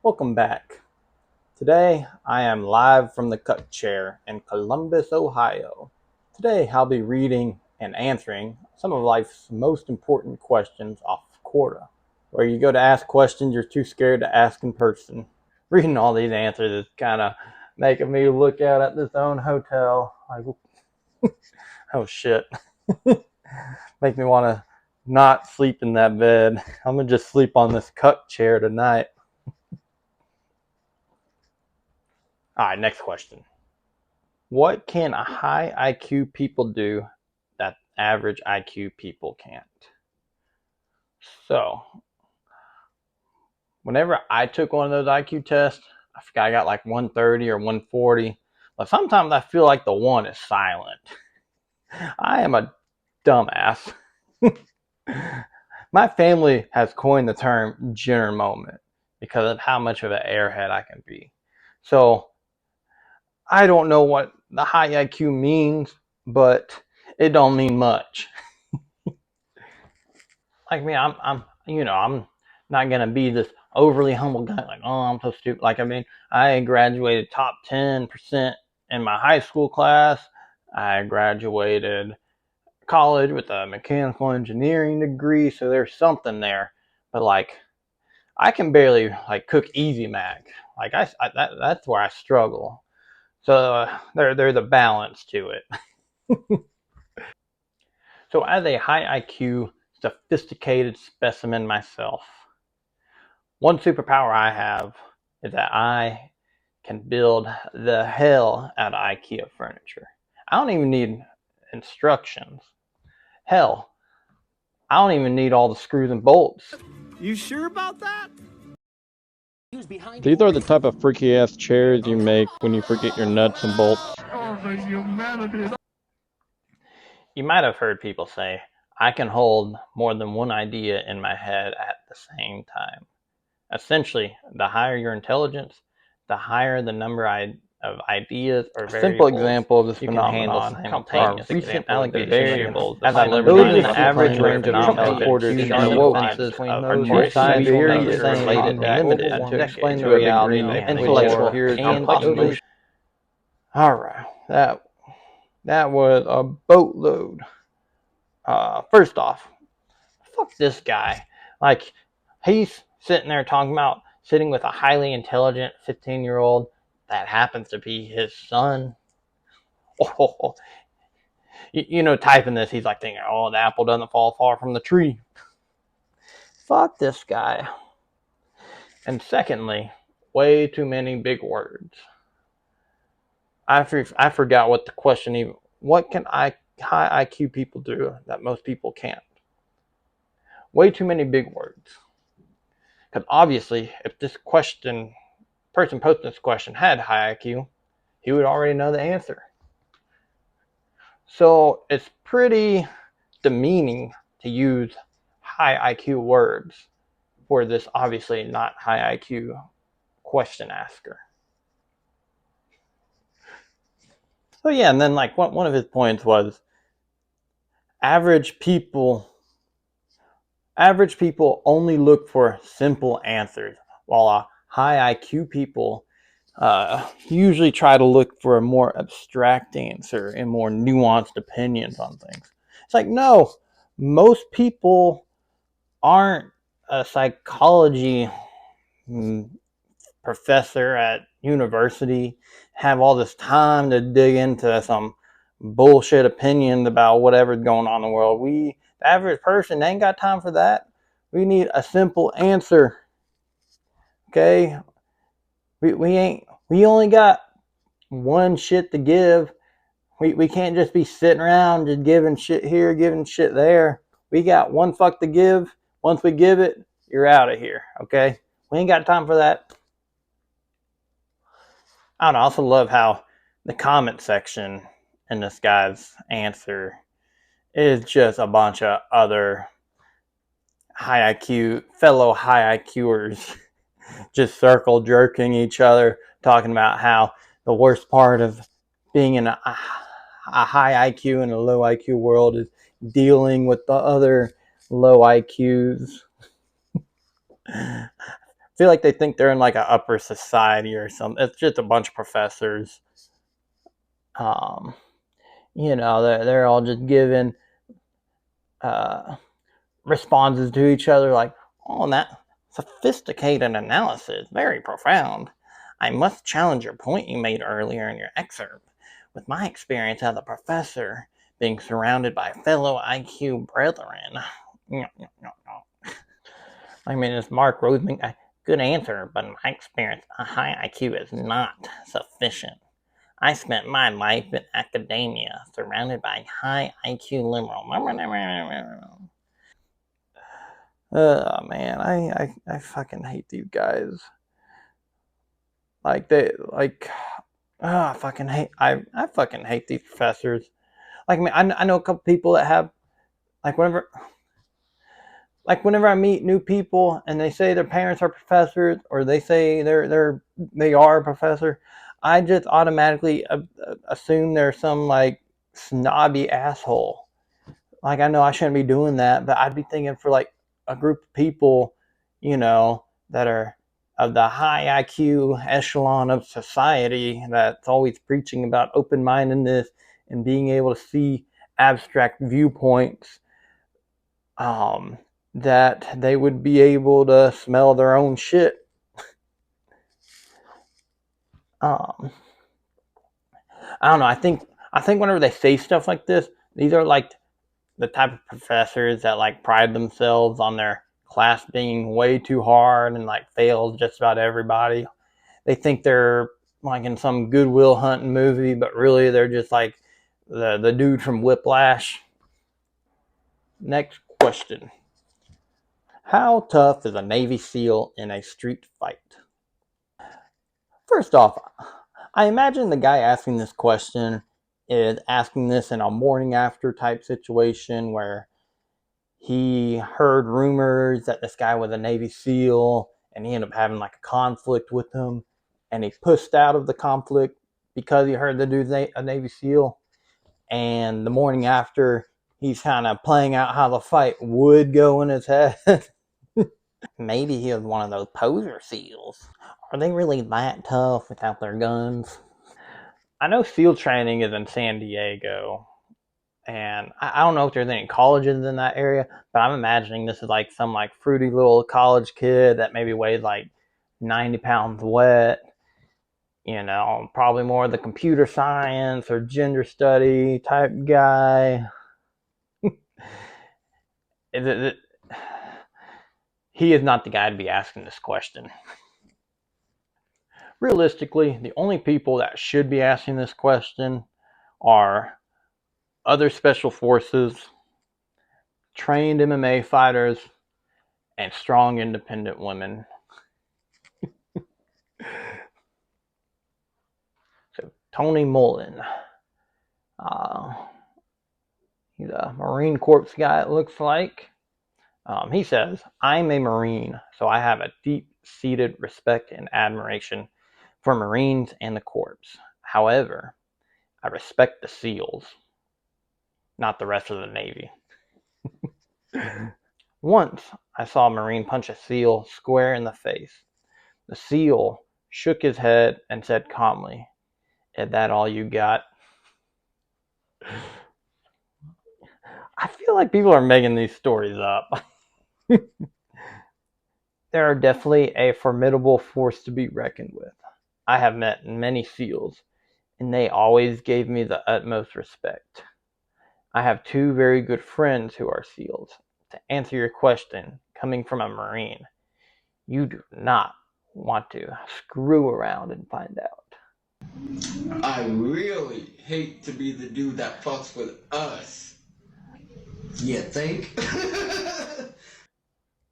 Welcome back. Today I am live from the cut chair in Columbus, Ohio. Today I'll be reading and answering some of life's most important questions off Quora. Where you go to ask questions you're too scared to ask in person. Reading all these answers is kind of making me look out at this own hotel like, oh shit. Make me want to not sleep in that bed. I'm going to just sleep on this cut chair tonight. Alright, next question. What can high IQ people do that average IQ people can't? So, whenever I took one of those IQ tests, I forgot I got like 130 or 140. But sometimes I feel like the one is silent. I am a dumbass. My family has coined the term Jenner moment because of how much of an airhead I can be. So, I don't know what the high IQ means, but it don't mean much. Like me, I'm not gonna be this overly humble guy. Like, oh, I'm so stupid. Like, I mean, I graduated top 10% in my high school class. I graduated college with a mechanical engineering degree, so there's something there. But like, I can barely like cook Easy Mac. Like, that's where I struggle. So there's a balance to it. So as a high IQ, sophisticated specimen myself, one superpower I have is that I can build the hell out of IKEA furniture. I don't even need instructions. Hell, I don't even need all the screws and bolts. You sure about that? These are the type of freaky ass chairs you make when you forget your nuts and bolts. Oh, the humanity. You might have heard people say, I can hold more than one idea in my head at the same time. Essentially, the higher your intelligence, the higher the number of ideas or variables. A simple example of this phenomenon are recent allegations as I those in the average range of intelligence using the nuances between those two sides various related limited to explain the reality of intellectual peers and possibly. All right, that was a boatload. First off, fuck this guy. Like, he's sitting there talking about sitting with a highly intelligent 15-year-old that happens to be his son. Oh, typing this, he's like thinking, oh, the apple doesn't fall far from the tree. Fuck this guy. And secondly, way too many big words. I forgot what the question even. What can high IQ people do that most people can't? Way too many big words. Because obviously, if this person posting this question had high IQ, he would already know the answer. So it's pretty demeaning to use high IQ words for this obviously not high IQ question asker. So yeah, and then like one of his points was average people only look for simple answers, while high IQ people usually try to look for a more abstract answer and more nuanced opinions on things. It's like, no, most people aren't a psychology professor at university, have all this time to dig into some bullshit opinions about whatever's going on in the world. The average person ain't got time for that. We need a simple answer. Okay? We only got one shit to give. We can't just be sitting around just giving shit here, giving shit there. We got one fuck to give. Once we give it, you're out of here. Okay? We ain't got time for that. I also love how the comment section in this guy's answer is just a bunch of other fellow high IQers just circle jerking each other, talking about how the worst part of being in a high IQ and a low IQ world is dealing with the other low IQs. feel like they think they're in like an upper society or something. It's just a bunch of professors. Um, they're all just giving uh, responses to each other like, oh, that sophisticated analysis, very profound. I must challenge your point you made earlier in your excerpt. With my experience as a professor, being surrounded by fellow IQ brethren. I mean, it's Mark Roseman. Good answer, but in my experience, a high IQ is not sufficient. I spent my life in academia, surrounded by high IQ liberal. Oh man, I fucking hate these guys. Like they like, I fucking hate I fucking hate these professors. Like I know a couple people that have like whenever I meet new people and they say their parents are professors or they say they are a professor, I just automatically assume they're some like snobby asshole. Like I know I shouldn't be doing that, but I'd be thinking for like a group of people, that are of the high IQ echelon of society that's always preaching about open mindedness and being able to see abstract viewpoints, um, that they would be able to smell their own shit. Um, I don't know. I think whenever they say stuff like this, these are like the type of professors that like pride themselves on their class being way too hard and like fails just about everybody. They think they're like in some Goodwill Hunting movie, but really they're just like the dude from Whiplash. Next question. How tough is a Navy SEAL in a street fight? First off, I imagine the guy asking this question is asking this in a morning after type situation where he heard rumors that this guy was a Navy SEAL and he ended up having like a conflict with him and he pushed out of the conflict because he heard the dude's a Navy SEAL. And the morning after, he's kind of playing out how the fight would go in his head. Maybe he was one of those poser SEALs. Are they really that tough without their guns? I know SEAL training is in San Diego, and I don't know if there's any colleges in that area, but I'm imagining this is like some like fruity little college kid that maybe weighs like 90 pounds wet. Probably more of the computer science or gender study type guy. Is it, he is not the guy to be asking this question. Realistically, the only people that should be asking this question are other special forces, trained MMA fighters, and strong independent women. So Tony Mullen, uh, he's a Marine Corps guy, it looks like. He says, I'm a Marine, so I have a deep seated respect and admiration for Marines and the Corps. However, I respect the SEALs, not the rest of the Navy. Once I saw a Marine punch a SEAL square in the face. The SEAL shook his head and said calmly, is that all you got? I feel like people are making these stories up. They are definitely a formidable force to be reckoned with. I have met many SEALs, and they always gave me the utmost respect. I have two very good friends who are SEALs. To answer your question, coming from a Marine, you do not want to screw around and find out. I really hate to be the dude that fucks with us. You think?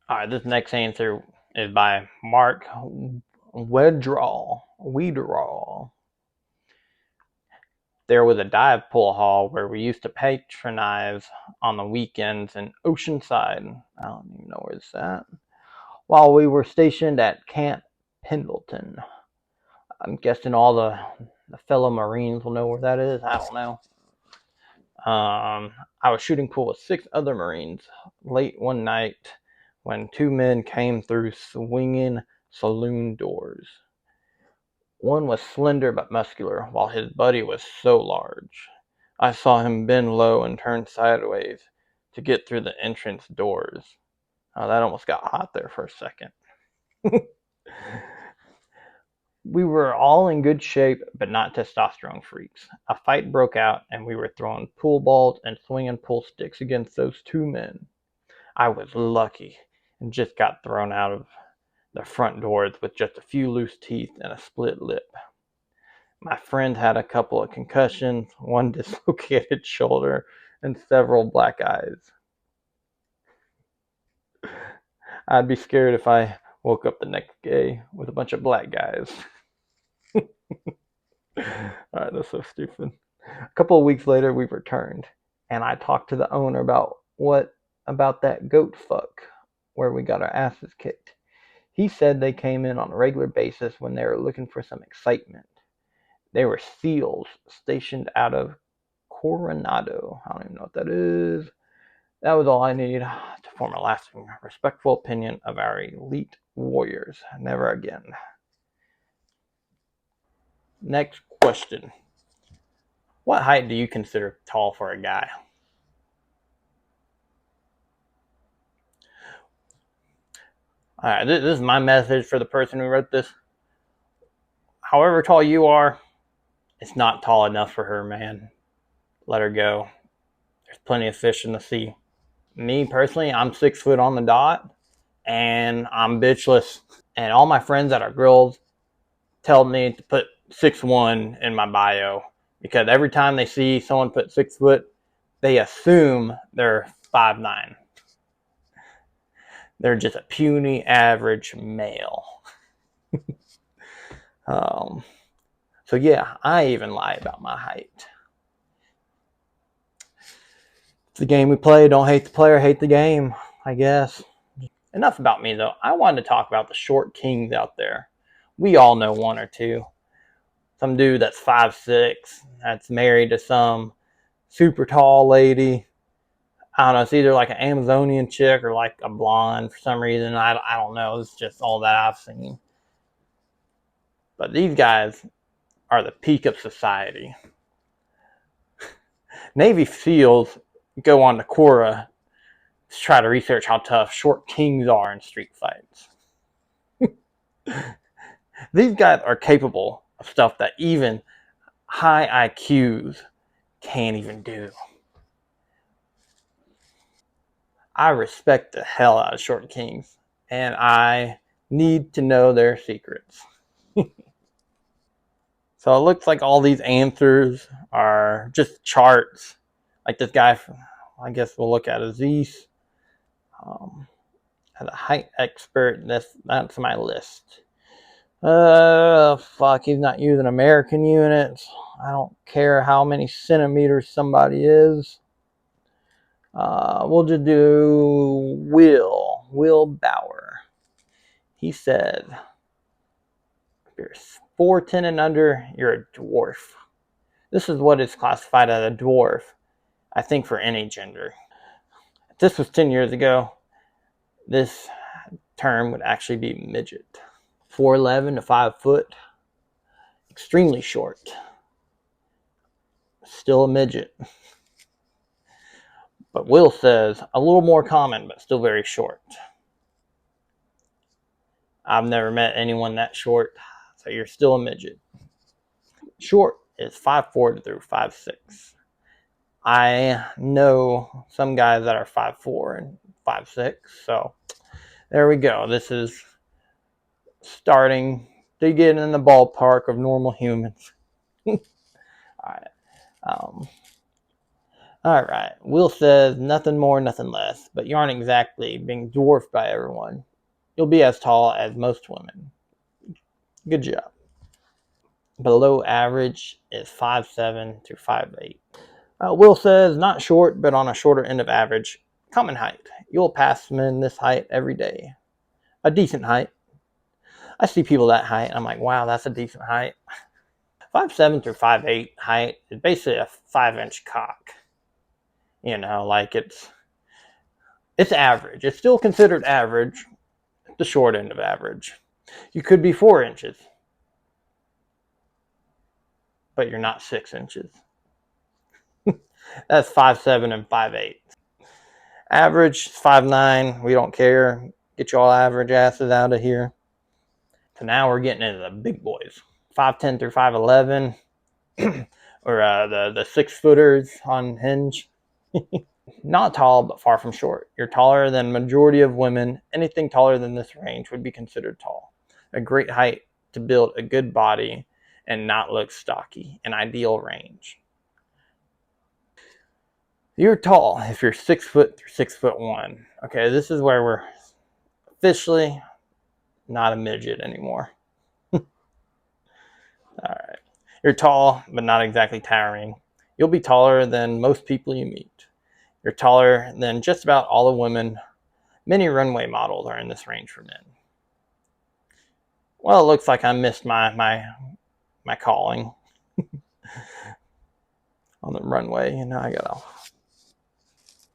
All right, this next answer is by Mark Wedraw. There was a dive pool hall where we used to patronize on the weekends in Oceanside. I don't even know where it's at. While we were stationed at Camp Pendleton. I'm guessing all the fellow Marines will know where that is. I don't know. I was shooting pool with 6 other Marines late one night when 2 men came through swinging saloon doors. One was slender but muscular, while his buddy was so large. I saw him bend low and turn sideways to get through the entrance doors. Oh, that almost got hot there for a second. We were all in good shape, but not testosterone freaks. A fight broke out, and we were throwing pool balls and swinging pool sticks against those two men. I was lucky and just got thrown out of the front doors with just a few loose teeth and a split lip. My friend had a couple of concussions, one dislocated shoulder, and several black eyes. I'd be scared if I woke up the next day with a bunch of black guys. Alright, that's so stupid. A couple of weeks later, we returned, and I talked to the owner about that goat fuck where we got our asses kicked. He said they came in on a regular basis when they were looking for some excitement. They were SEALs stationed out of Coronado. I don't even know what that is. That was all I need to form a lasting, respectful opinion of our elite warriors. Never again. Next question. What height do you consider tall for a guy? Alright, this is my message for the person who wrote this. However tall you are, it's not tall enough for her, man. Let her go. There's plenty of fish in the sea. Me personally, I'm 6 foot on the dot, and I'm bitchless. And all my friends that are girls tell me to put 6'1" in my bio, because every time they see someone put 6 foot, they assume they're 5'9". They're just a puny average male. So yeah, I even lie about my height. It's the game we play. Don't hate the player, hate the game, I guess. Enough about me, though. I wanted to talk about the short kings out there. We all know one or two. Some dude that's 5'6", that's married to some super tall lady. I don't know. It's either like an Amazonian chick or like a blonde for some reason. I don't know. It's just all that I've seen. But these guys are the peak of society. Navy SEALs go on to Quora to try to research how tough short kings are in street fights. These guys are capable of stuff that even high IQs can't even do. I respect the hell out of short kings, and I need to know their secrets. So it looks like all these answers are just charts. Like this guy, I guess we'll look at Aziz. As a height expert, that's my list. Fuck, he's not using American units. I don't care how many centimeters somebody is. We'll just do Will Bauer. He said, if you're 4'10" and under, you're a dwarf. This is what is classified as a dwarf, I think, for any gender. If this was 10 years ago, this term would actually be midget. 4'11" to 5 foot, extremely short. Still a midget. But Will says, a little more common, but still very short. I've never met anyone that short, so you're still a midget. Short is 5'4" through 5'6". I know some guys that are 5'4" and 5'6", so there we go. This is starting to get in the ballpark of normal humans. All right. All right. Will says, nothing more, nothing less, but you aren't exactly being dwarfed by everyone. You'll be as tall as most women. Good job. Below average is 5'7" to 5'8". Will says, not short, but on a shorter end of average. Common height. You'll pass men this height every day. A decent height. I see people that height, and I'm like, wow, that's a decent height. 5'7" through 5'8" height is basically a 5-inch cock. You know, like it's average. It's still considered average, the short end of average. You could be 4 inches, but you're not 6 inches. That's 5'7" and 5'8". Average 5'9". We don't care. Get you all average asses out of here. So now we're getting into the big boys. 5'10" through 5'11", or the 6-footers on Hinge. Not tall, but far from short. You're taller than majority of women. Anything taller than this range would be considered tall. A great height to build a good body and not look stocky. An ideal range. You're tall if you're 6 foot through 6'1". Okay, this is where we're officially not a midget anymore. All right. You're tall, but not exactly towering. You'll be taller than most people you meet. You're taller than just about all the women. Many runway models are in this range for men. Well, it looks like I missed my calling on the runway. You know, I got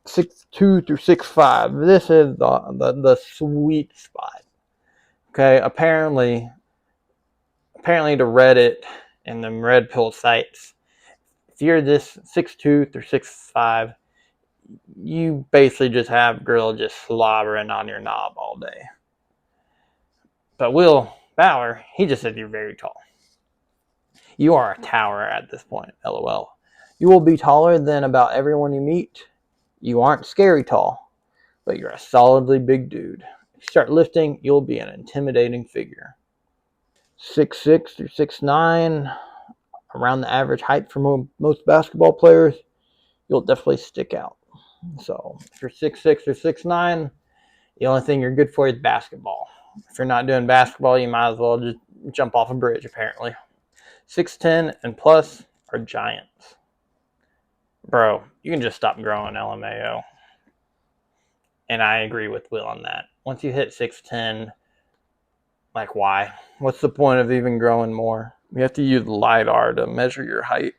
6'2" through 6'5". This is the sweet spot. Okay, apparently to Reddit and the red pill sites, if you're this 6'2" through 6'5", you basically just have girl just slobbering on your knob all day. But Will Bauer, he just said you're very tall. You are a tower at this point, LOL. You will be taller than about everyone you meet. You aren't scary tall, but you're a solidly big dude. If you start lifting, you'll be an intimidating figure. 6'6" through 6'9", around the average height for most basketball players, you'll definitely stick out. So if you're 6'6" or 6'9", the only thing you're good for is basketball. If you're not doing basketball, you might as well just jump off a bridge, apparently. 6'10" and plus are giants. Bro, you can just stop growing, LMAO. And I agree with Will on that. Once you hit 6'10", like why? What's the point of even growing more? We have to use LiDAR to measure your height.